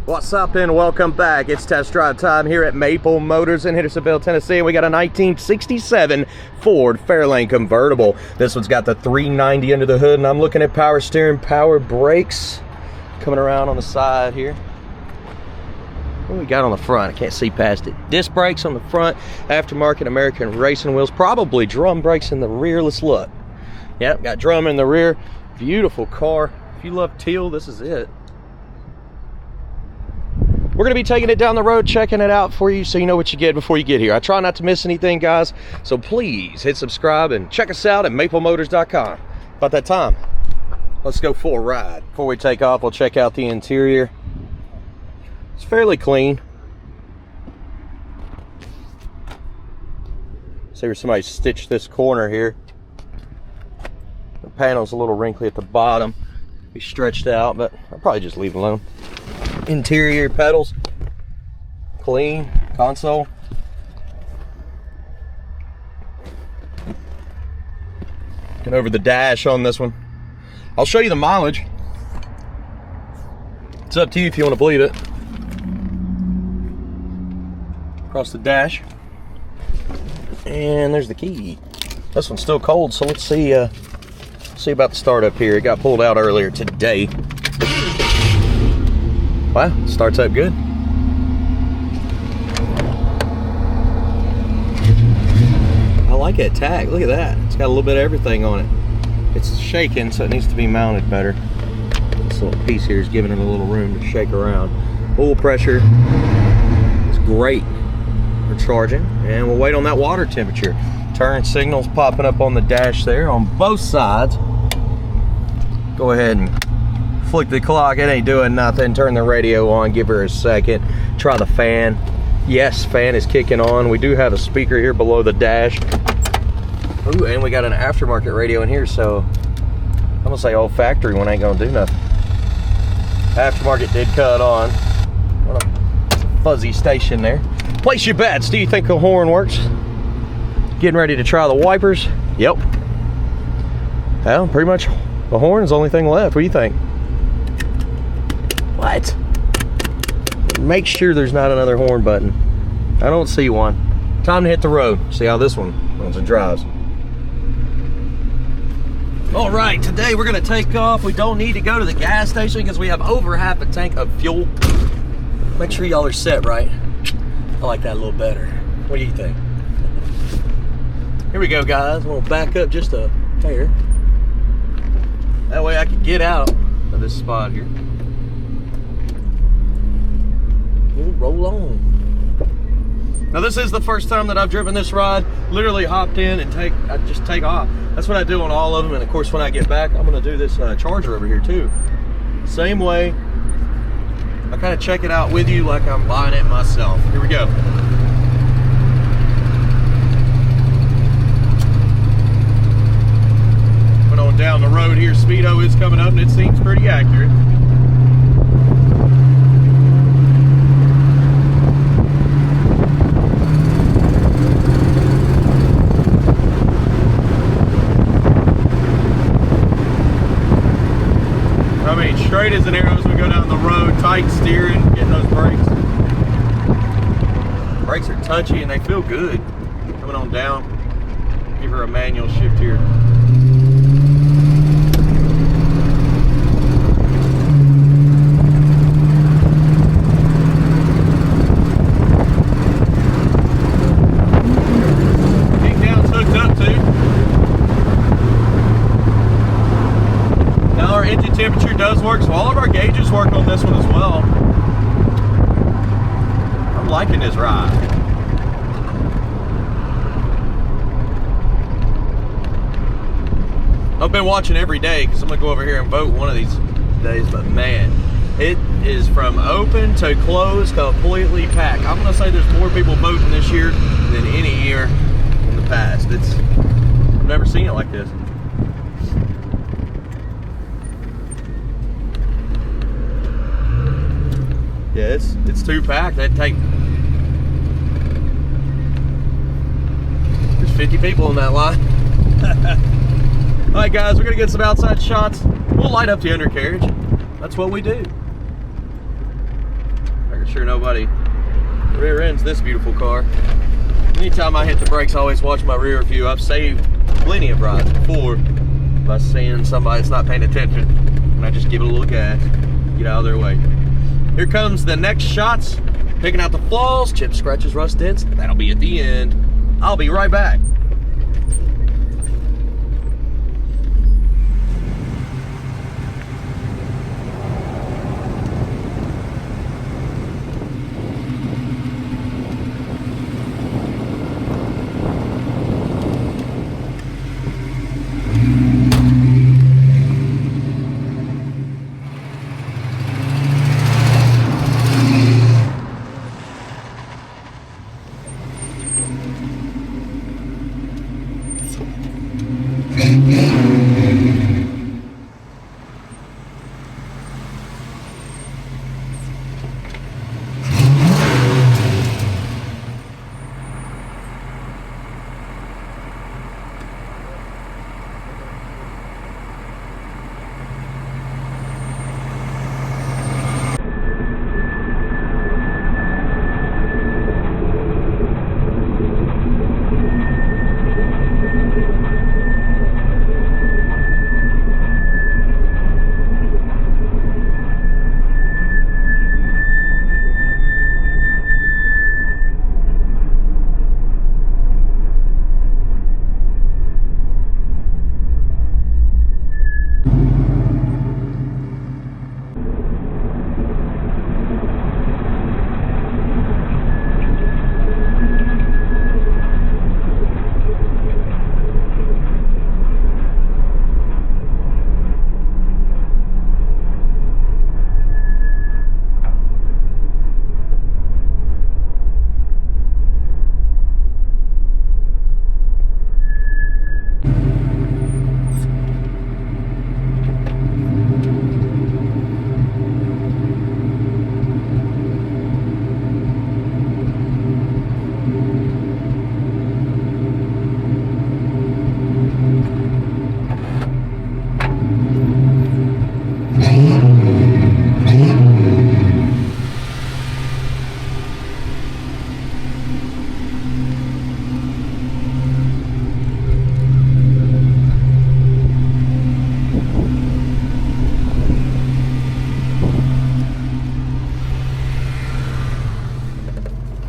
What's up and welcome back. It's test drive time here at Maple Motors in Hendersonville, Tennessee. We got a 1967 Ford Fairlane convertible. This one's got the 390 under the hood, and I'm looking at power steering, power brakes coming around on the side here. What do we got on the front? I can't see past it. Disc brakes on the front, aftermarket American racing wheels, probably drum brakes in the rear. Let's look. Yep, got drum in the rear. Beautiful car. If you love teal, this is it. We're going to be taking it down the road, checking it out for you so you know what you get before you get here. I try not to miss anything, guys, so please hit subscribe and check us out at maplemotors.com. About that time, let's go for a ride. Before we take off, we'll check out the interior. It's fairly clean. See where somebody stitched this corner here. The panel's a little wrinkly at the bottom. Be stretched out, but I'll probably just leave it alone. Interior pedals, clean. Console. Get over the dash on this one. I'll show you the mileage. It's up to you if you want to believe it. Across the dash. And there's the key. This one's still cold, so let's see about the startup here. It got pulled out earlier today. Wow, starts up good. I like that tach. Look at that. It's got a little bit of everything on it. It's shaking, so it needs to be mounted better. This little piece here is giving it a little room to shake around. Oil pressure is great for charging, and we'll wait on that water temperature. Turn signals popping up on the dash there on both sides. Go ahead and flick the clock. It ain't doing nothing. Turn the radio on, give her a second. Try the fan. Yes, fan is kicking on. We do have a speaker here below the dash. Ooh, and we got an aftermarket radio in here, so I'm gonna say old factory one ain't gonna do nothing. Aftermarket did cut on. What a fuzzy station there. Place your bets. Do you think the horn works? Getting ready to try the wipers? Yep. Well, pretty much the horn is the only thing left. What do you think? What? Make sure there's not another horn button. I don't see one. Time to hit the road. See how this one runs and drives. All right, today we're gonna take off. We don't need to go to the gas station because we have over half a tank of fuel. Make sure y'all are set right. I like that a little better. What do you think? Here we go, guys. We'll back up just a hair. That way I can get out of this spot here. We'll roll on. Now this is the first time that I've driven this ride. Literally hopped in and I just take off. That's what I do on all of them. And of course, when I get back, I'm gonna do this charger over here too. Same way. I kind of check it out with you like I'm buying it myself. Here we go. Went on down the road here. Speedo is coming up and it seems pretty accurate. I mean, straight as an arrow as we go down the road, tight steering, getting those brakes. Brakes are touchy and they feel good. Coming on down, give her a manual shift here. Kick down's hooked up too. Now our engine temperature does work, so all of our gauges work on this one as well. I'm liking this ride. I've been watching every day because I'm gonna go over here and vote one of these days, but man, it is from open to close completely packed. I'm gonna say there's more people voting this year than any year in the past. I've never seen it like this. it's too packed. That'd take. There's 50 people in that line. All right, guys, we're gonna get some outside shots. We'll light up the undercarriage. That's what we do. Making sure nobody rear ends this beautiful car. Anytime I hit the brakes, I always watch my rear view. I've saved plenty of rides before by seeing somebody that's not paying attention, and I just give it a little gas, get out of their way. Here comes the next shots, picking out the flaws, chips, scratches, rust, dents. That'll be at the end. I'll be right back.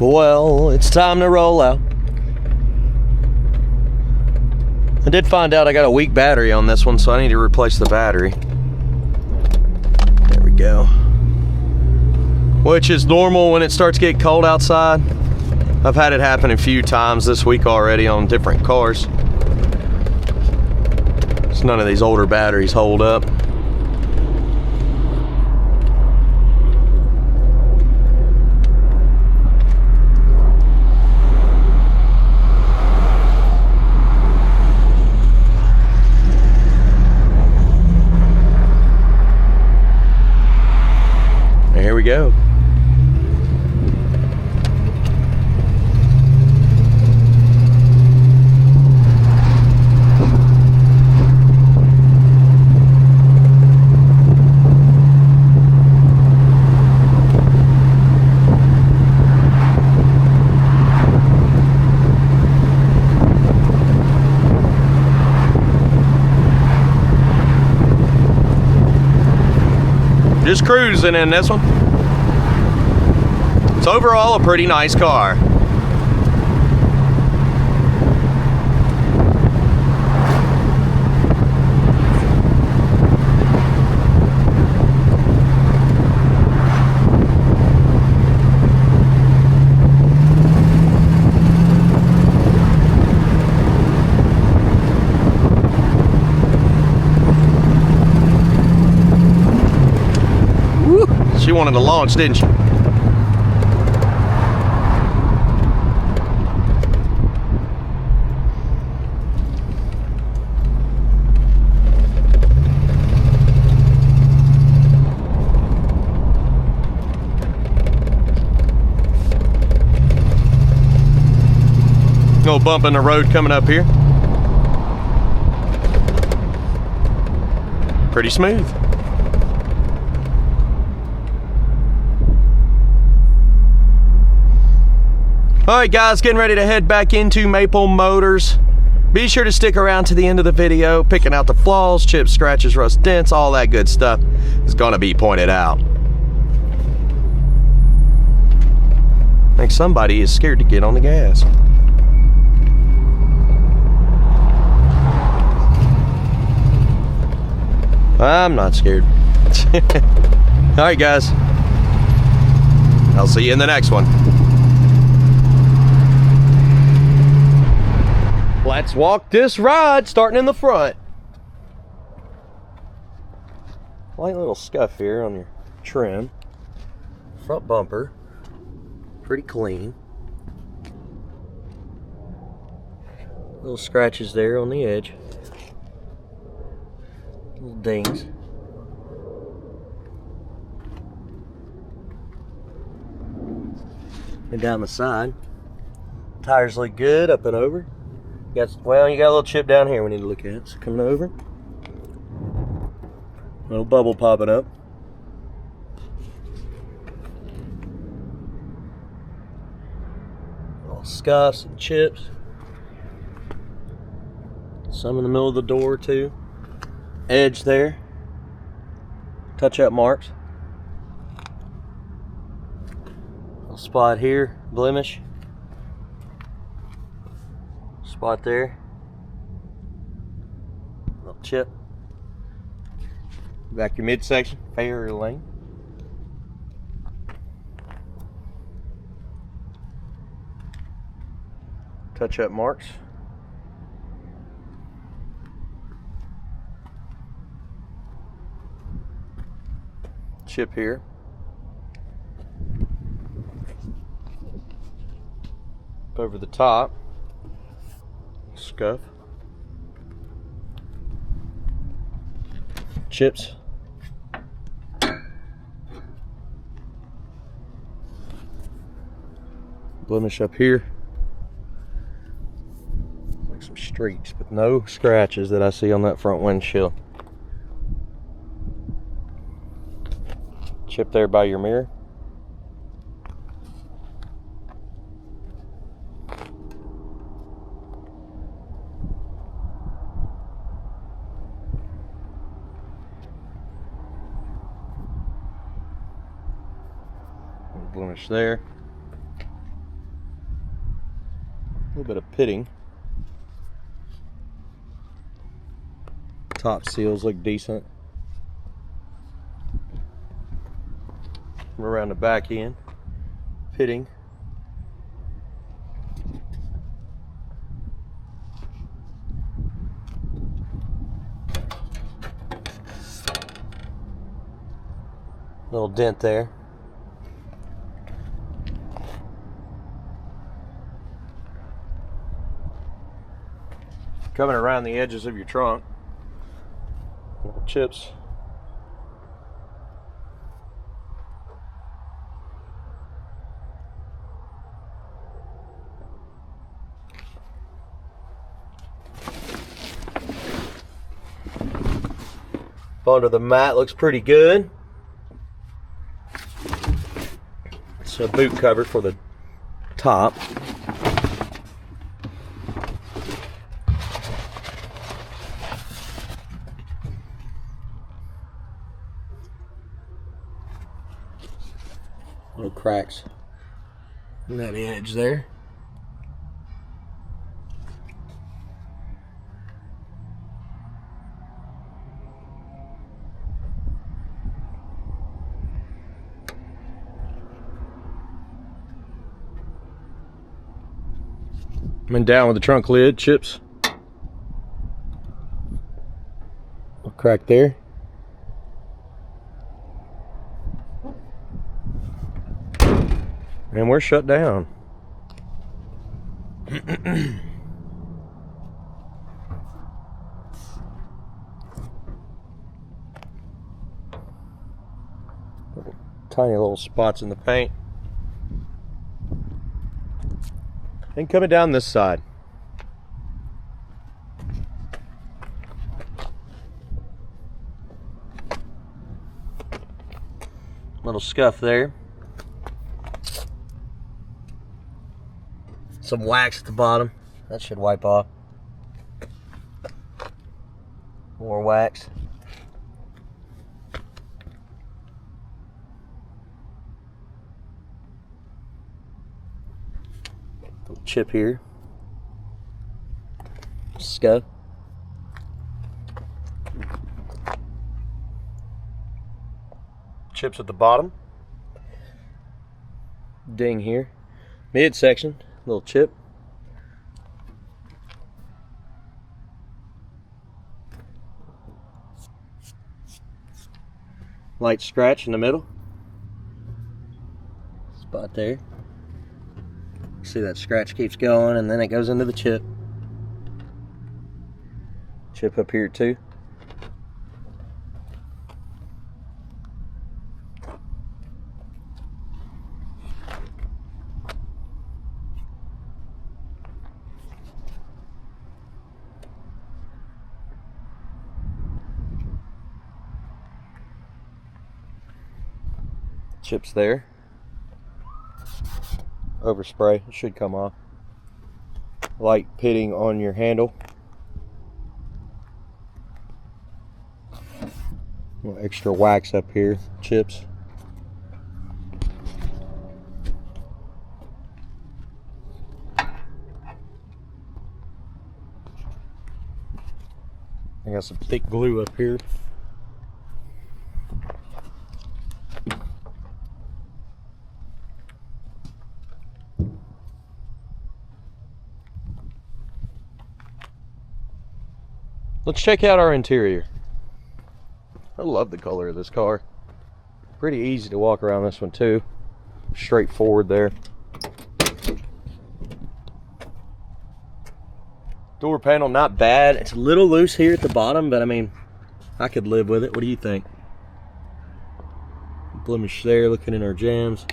Well, it's time to roll out. I did find out I got a weak battery on this one, so I need to replace the battery. There we go. Which is normal when it starts getting cold outside. I've had it happen a few times this week already on different cars. So none of these older batteries hold up. Here we go. Just cruising in this one. It's overall a pretty nice car. Woo, she wanted to launch, didn't she? Little bump in the road coming up here. Pretty smooth. Alright guys, getting ready to head back into Maple Motors. Be sure to stick around to the end of the video. Picking out the flaws, chips, scratches, rust, dents, all that good stuff is gonna be pointed out. I think somebody is scared to get on the gas. I'm not scared. Alright guys, I'll see you in the next one. Let's walk this ride, starting in the front. Light little scuff here on your trim. Front bumper, pretty clean. Little scratches there on the edge. Little dings. And down the side, tires look good up and over. You got a little chip down here we need to look at. So coming over, little bubble popping up. Little scuffs and chips. Some in the middle of the door too. Edge there. Touch-up marks. Little spot here, blemish. Spot there. Little chip. Back your midsection, Fairlane. Touch-up marks. Chip here. Up over the top. Scuff. Chips. Blemish up here. Like some streaks, but no scratches that I see on that front windshield. Chip there by your mirror. Blemish there. A little bit of pitting. Top seals look decent. Around the back end, pitting. Little dent there. Coming around the edges of your trunk. Little chips. Under the mat looks pretty good. It's a boot cover for the top. Little cracks in that edge there. And down with the trunk lid, chips. A crack there. And we're shut down. Tiny little spots in the paint. And coming down this side, Little scuff there. Some wax at the bottom. That should wipe off. More wax. Little chip here. Scuff. Chips at the bottom. Ding here. Midsection, little chip. Light scratch in the middle. Spot there. See that scratch keeps going and then it goes into the chip. Chip up here too. Chips there. Overspray, it should come off. Light pitting on your handle. Little extra wax up here, chips. I got some thick glue up here. Let's check out our interior. I love the color of this car. Pretty easy to walk around this one too. Straightforward there. Door panel, not bad. It's a little loose here at the bottom, but I mean, I could live with it. What do you think? Blemish there, looking in our jams.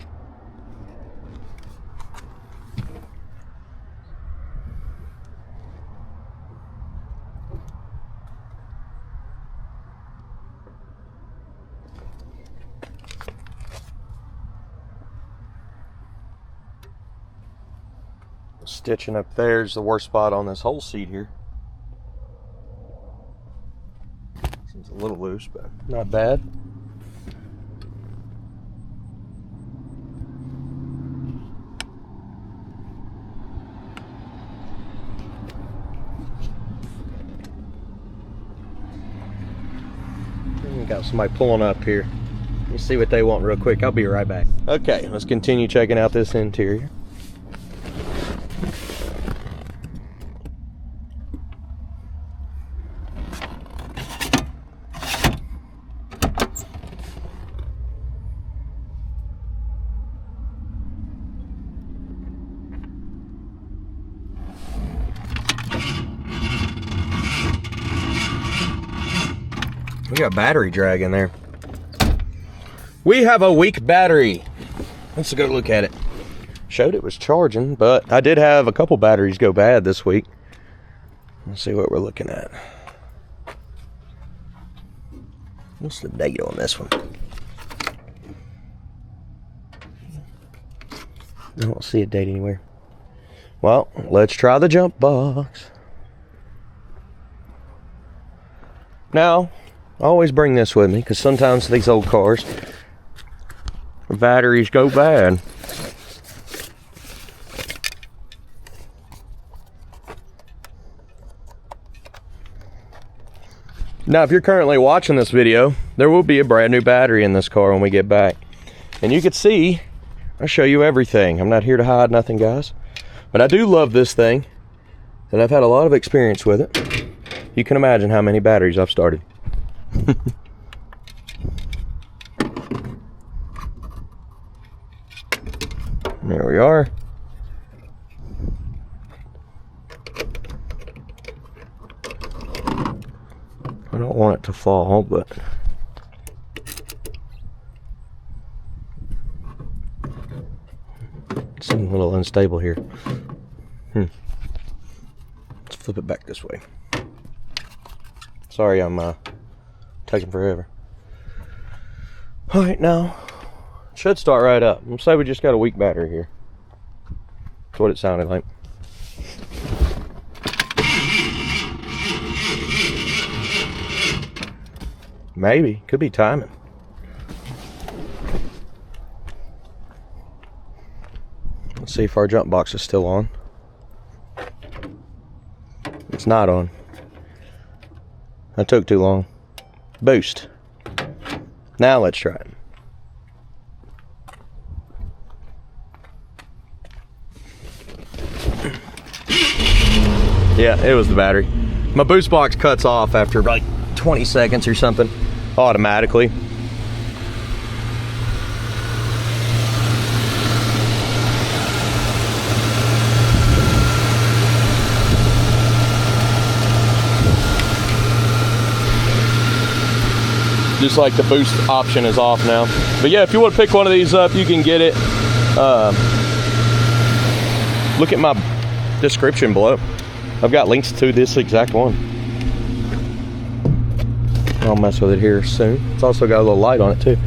Stitching up there's the worst spot on this whole seat here. Seems a little loose, but not bad. We got somebody pulling up here. Let me see what they want real quick. I'll be right back. Okay, let's continue checking out this interior. We got battery drag in there. We have a weak battery. Let's go look at it. Showed it was charging, but I did have a couple batteries go bad this week. Let's see what we're looking at. What's the date on this one? I don't see a date anywhere. Well, let's try the jump box. Now, I always bring this with me because sometimes these old cars, batteries go bad. Now, if you're currently watching this video, there will be a brand new battery in this car when we get back. And you can see, I'll show you everything. I'm not here to hide nothing, guys. But I do love this thing, and I've had a lot of experience with it. You can imagine how many batteries I've started. There we are. I don't want it to fall, but it's a little unstable here. Let's flip it back this way. Sorry, I'm taking forever. All right, now Should start right up. Let's say we just got a weak battery here. That's what it sounded like. Maybe. Could be timing. Let's see if our jump box is still on. It's not on. That took too long. Boost. Now let's try it. Yeah, it was the battery. My boost box cuts off after like 20 seconds or something, automatically. Just like the boost option is off now. But yeah, if you want to pick one of these up, you can get it. Look at my description below. I've got links to this exact one. I'll mess with it here soon. It's also got a little light on it too.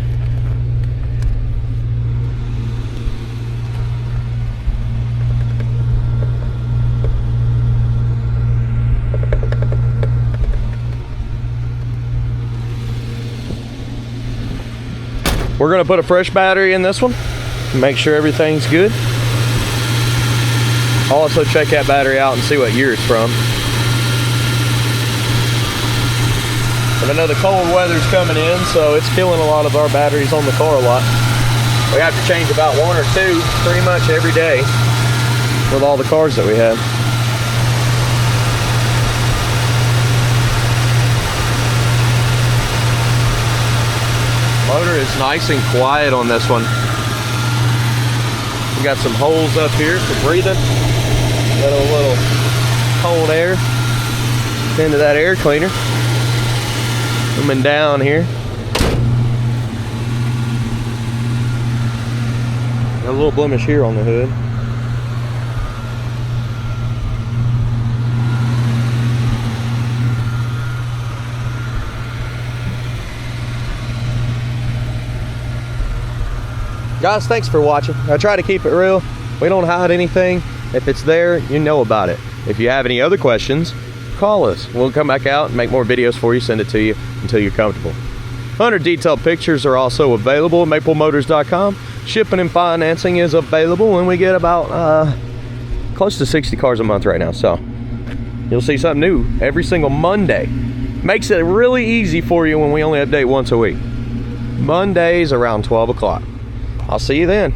We're gonna put a fresh battery in this one, make sure everything's good. I'll also check that battery out and see what year it's from. And I know the cold weather's coming in, so it's killing a lot of our batteries on the car a lot. We have to change about one or two pretty much every day with all the cars that we have. Motor is nice and quiet on this one. We got some holes up here for breathing. Got a little cold air into that air cleaner. Coming down here. Got a little blemish here on the hood. Guys, thanks for watching. I try to keep it real. We don't hide anything. If it's there, you know about it. If you have any other questions, call us. We'll come back out and make more videos for you, send it to you until you're comfortable. 100 detailed pictures are also available at maplemotors.com. Shipping and financing is available, and we get about close to 60 cars a month right now. So you'll see something new every single Monday. Makes it really easy for you when we only update once a week. Mondays around 12 o'clock. I'll see you then.